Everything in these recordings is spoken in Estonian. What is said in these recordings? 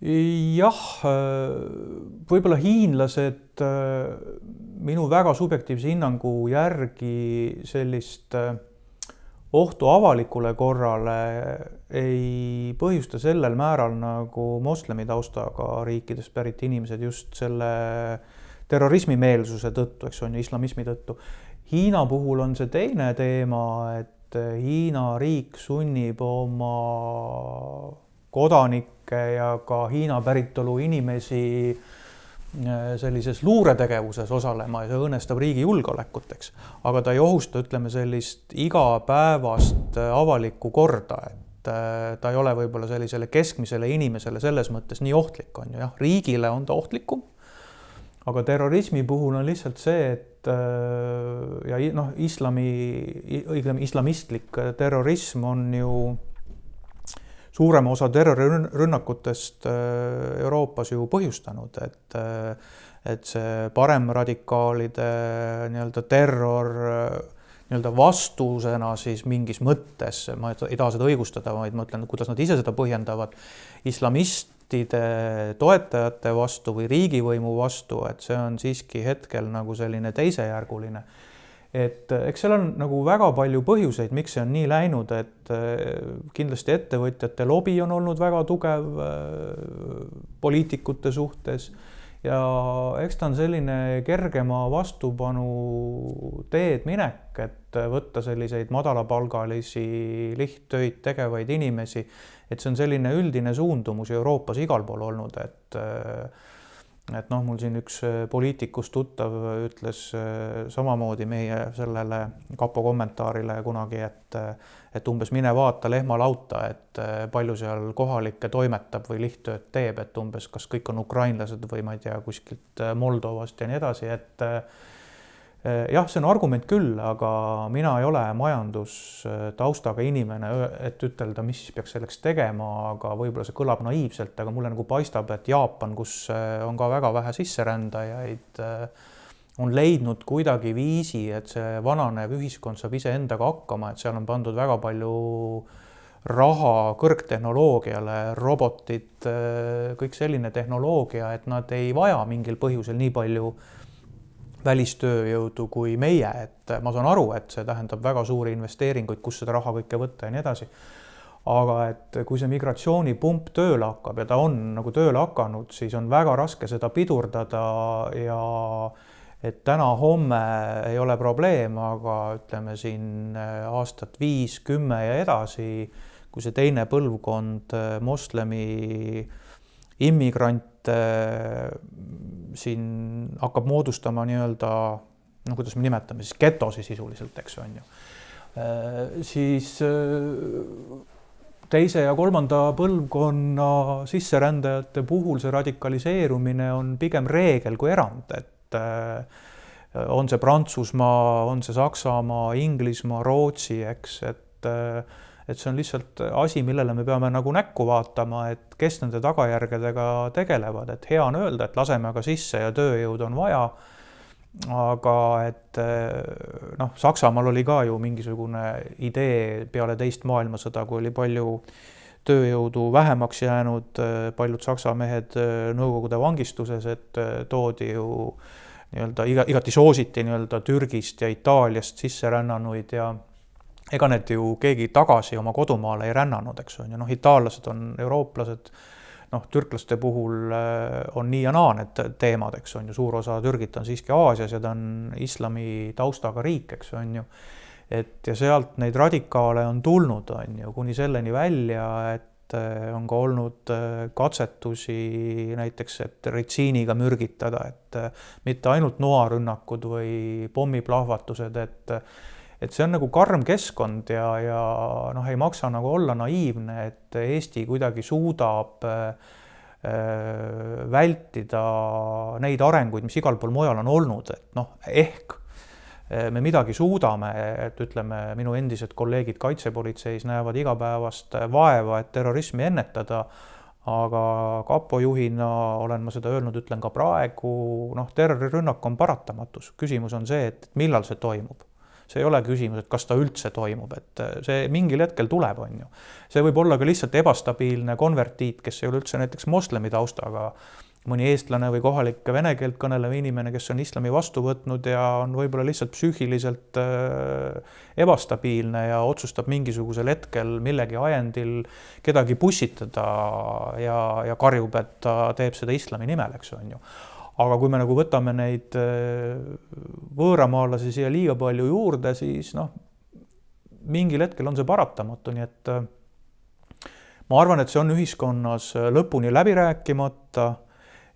Jah, võib-olla hiinlased minu väga subjektiivse hinnangu järgi sellist ohtu avalikule korrale ei põhjusta sellel määral nagu moslemi taustaga riikidest pärit inimesed just selle terrorismimeelsuse tõttu, eks on ju, islamismi tõttu. Hiina puhul on see teine teema, et Hiina riik sunnib oma kodanikke ja ka Hiina päritolu inimesi sellises luuretegevuses osalema ja see õõnestab riigi julgeolekut, eks. Aga ta ei ohusta, ütleme, sellist igapäevast avalikku korda, et ta ei ole võib-olla sellisele keskmisele inimesele selles mõttes nii ohtlik, on ju, jah, riigile on ta ohtlikum. Aga terrorismi puhul on lihtsalt see, et ja noh, islamistlik terrorism on ju suurema osa terrorirünnakutest Euroopas ju põhjustanud, et see paremradikaalide nii-öelda terror nii-öelda vastusena siis mingis mõttes, ma ei taha seda õigustada, vaid ma ütlen, kuidas nad ise seda põhjendavad, islamistide toetajate vastu või riigivõimu vastu, et see on siiski hetkel nagu selline teisejärguline. Et eks seal on nagu väga palju põhjuseid, miks see on nii läinud, et kindlasti ettevõtjate lobi on olnud väga tugev poliitikute suhtes ja eks ta on selline kergema vastupanu teed minek, et võtta selliseid madalapalgalisi lihttöid tegevaid inimesi, et see on selline üldine suundumus Euroopas igal pool olnud, et noh, mul siin üks poliitikust tuttav ütles samamoodi meie sellele kapo kommentaarile kunagi, et umbes mine vaata lehmalauta, et palju seal kohalikke toimetab või lihttööd teeb, et umbes kas kõik on ukrainlased või ma ei tea, kuskilt Moldovast ja nii edasi, et jah, see on argument küll, aga mina ei ole majandustaustaga inimene, et ütelda, mis siis peaks selleks tegema, aga võib-olla see kõlab naiivselt, aga mulle nagu paistab, et Jaapan, kus on ka väga vähe sisserändajaid, on leidnud kuidagi viisi, et see vananev ühiskond saab ise endaga hakkama, et seal on pandud väga palju raha kõrgtehnoloogiale, robotid, kõik selline tehnoloogia, et nad ei vaja mingil põhjusel nii palju välistööjõudu kui meie, et ma saan aru, et see tähendab väga suuri investeeringuid, kus seda raha kõike võtta ja nii edasi. Aga et kui see migratsioonipump tööle hakkab ja ta on nagu tööle hakanud, siis on väga raske seda pidurdada ja et täna-homme ei ole probleem, aga ütleme siin aastat 5-10 ja edasi, kui see teine põlvkond moslemi immigrant siin hakkab moodustama nii-öelda, no kuidas me nimetame siis getosi sisuliselt, eks on ju. Siis teise ja kolmanda põlvkonna sisserändajate puhul see radikaliseerumine on pigem reegel kui erand, et on see Prantsusmaa, on see Saksamaa, Inglismaa, Rootsi, eks, et see on lihtsalt asi, millele me peame nagu näkku vaatama, et kes nende tagajärgedega tegelevad, et hea on öelda, et laseme aga sisse ja tööjõud on vaja, aga et noh, Saksamaal oli ka ju mingisugune idee peale teist maailmasõda, kui oli palju tööjõudu vähemaks jäänud, paljud saksa mehed Nõukogude vangistuses, et toodi ju nii-öelda igati soositi nii-öelda Türgist ja Itaaliast sisse rännanuid ja ega need ju keegi tagasi oma kodumaale ei rännanud, eks on ju, noh, itaallased on eurooplased, noh, türklaste puhul on nii ja naa need teemad, eks on ju, suur osa Türgit on siiski Aasias ja ta on islami taustaga riik, eks on ju, et ja sealt neid radikaale on tulnud, on ju, kuni selleni välja, et on ka olnud katsetusi näiteks, et retsiiniga mürgitada, et mitte ainult noarünnakud või pommiplahvatused, et see on nagu karm keskkond ja noh, ei maksa nagu olla naiivne, et Eesti kuidagi suudab vältida neid arenguid, mis igal pool mujal on olnud, et noh, ehk me midagi suudame, et ütleme, minu endised kolleegid kaitsepolitseis näevad igapäevast vaeva, et terrorismi ennetada, aga kapo juhina olen ma seda öelnud, ütlen ka praegu, noh, terrorirünnak on paratamatus. Küsimus on see, et millal see toimub. see ei ole küsimus, et kas ta üldse toimub, et see mingil hetkel tuleb, on ju. See võib olla ka lihtsalt ebastabiilne konvertiit, kes ei ole üldse näiteks moslemi taustaga, mõni eestlane või kohalik vene keelt kõnelev inimene, kes on islami vastu võtnud ja on võib-olla lihtsalt psüühiliselt ebastabiilne ja otsustab mingisugusel hetkel millegi ajendil kedagi pussitada ja karjub, et ta teeb seda islami nimel, eks on ju. Aga kui me nagu võtame neid võõramaalasi siia liiga palju juurde, siis mingil hetkel on see paratamatu, nii et ma arvan, et see on ühiskonnas lõpuni läbi rääkimata,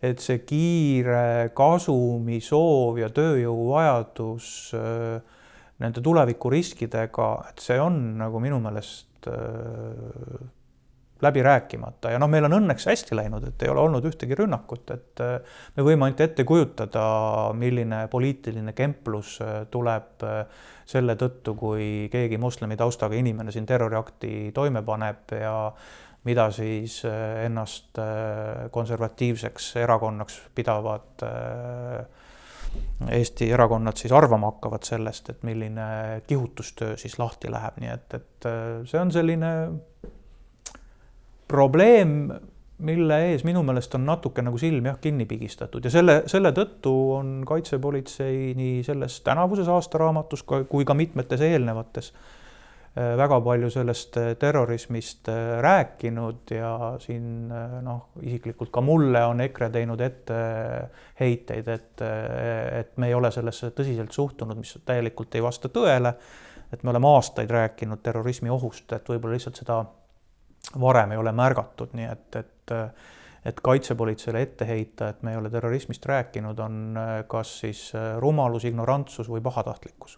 et see kiire kasumi soov ja tööjõuvajadus nende tulevikuriskidega, et see on nagu minu meelest läbi rääkimata ja meil on õnneks hästi läinud, et ei ole olnud ühtegi rünnakut, et me võime ainult ette kujutada, milline poliitiline kemplus tuleb selle tõttu, kui keegi moslemi taustaga inimene siin terroriakti toime paneb ja mida siis ennast konservatiivseks erakonnaks pidavad Eesti erakonnad siis arvama hakkavad sellest, et milline kihutustöö siis lahti läheb, nii et see on selline probleem, mille ees minu meelest on natuke nagu silm kinni pigistatud ja selle tõttu on kaitsepolitsei nii selles tänavuses aastaraamatus kui ka mitmetes eelnevates väga palju sellest terrorismist rääkinud ja siin isiklikult ka mulle on EKRE teinud etteheiteid, et me ei ole sellesse tõsiselt suhtunud, mis täielikult ei vasta tõele, et me oleme aastaid rääkinud terrorismi ohust, et võib-olla lihtsalt seda varem ei ole märgatud, nii et kaitsepolitseile ette heita, et me ei ole terrorismist rääkinud, on kas siis rumalus, ignorantsus või pahatahtlikkus.